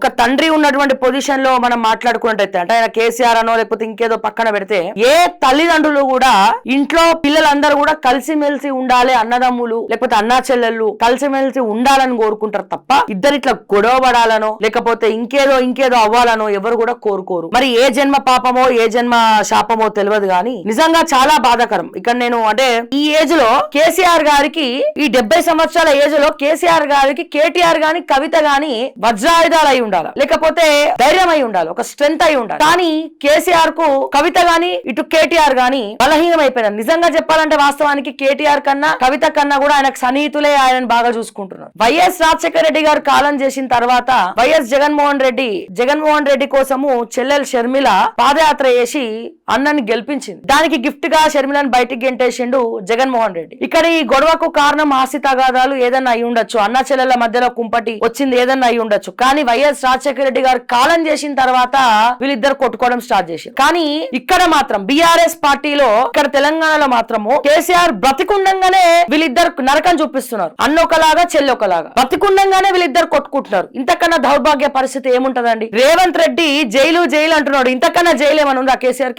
ఒక తండ్రి ఉన్నటువంటి పొజిషన్ లో మనం మాట్లాడుకున్నట్టయితే అంటే ఆయన కేసీఆర్ అనో లేకపోతే ఇంకేదో పక్కన పెడితే ఏ తల్లిదండ్రులు కూడా ఇంట్లో పిల్లలందరూ కూడా కలిసిమెలిసి ఉండాలి, అన్నదమ్ములు లేకపోతే అన్నా చెల్లెళ్ళు కలిసిమెలిసి ఉండాలని కోరుకుంటారు తప్ప ఇద్దరిట్లా గొడవ పడాలనో లేకపోతే ఇంకేదో అవ్వాలనో ఎవరు కూడా కోరుకోరు. మరి ఏ జన్మ పాపమో ఏ జన్మ శాపమో తెలియదు గాని నిజంగా చాలా బాధాకరం. ఇక్కడ నేను అంటే ఈ ఏజ్ లో కేసీఆర్ గారికి ఈ 70 సంవత్సరాల ఏజ్ లో కేసీఆర్ గారికి కేటీఆర్ గాని కవిత గాని వజ్రాయుధాలు అయి ఉండాలి, లేకపోతే ధైర్యం అయి ఉండాలి, ఒక స్ట్రెంత్ అయి ఉండాలి. కానీ కేసీఆర్ కు కవిత గాని ఇటు కేటీఆర్ గాని బలహీనం అయిపోయినారు. నిజంగా చెప్పాలంటే వాస్తవానికి కేటీఆర్ కన్నా కవిత కన్నా కూడా ఆయనకు సన్నిహితులే ఆయనను బాగా చూసుకుంటున్నారు. వైఎస్ రాజశేఖర రెడ్డి గారు కాలం చేసిన తర్వాత వైఎస్ జగన్మోహన్ రెడ్డి కోసము చెల్లెలు షర్మిల పాదయాత్ర చేసి అన్నని గెలిపించింది. దానికి గిఫ్ట్ గా షర్మిలను బయటికి గెంటేసిండు జగన్మోహన్ రెడ్డి. ఇక్కడ ఈ గొడవకు కారణం ఆస్తి తగాదాలు ఏదన్నా అయి ఉండొచ్చు, అన్న చెల్లెల మధ్యలో కుంపటి వచ్చింది ఏదన్నా అయి ఉండొచ్చు. కానీ వైఎస్ రాజశేఖర రెడ్డి గారు కాలం చేసిన తర్వాత వీళ్ళిద్దరు కొట్టుకోవడం స్టార్ట్ చేశారు. కానీ ఇక్కడ మాత్రం బీఆర్ఎస్ పార్టీలో ఇక్కడ తెలంగాణలో మాత్రము కేసీఆర్ బ్రతికుండంగానే వీళ్ళిద్దరు నరకం చూపిస్తున్నారు. అన్నొకలాగా చెల్లొకలాగా బ్రతికుండంగానే వీళ్ళిద్దరు కొట్టుకుంటున్నారు. ఇంతకన్నా దౌర్భాగ్య పరిస్థితి ఏముంటదండి? రేవంత్ రెడ్డి జైలు అంటున్నాడు. ఇంతకన్నా జైలు ఏమన్నా ఉందా కేసీఆర్ కి?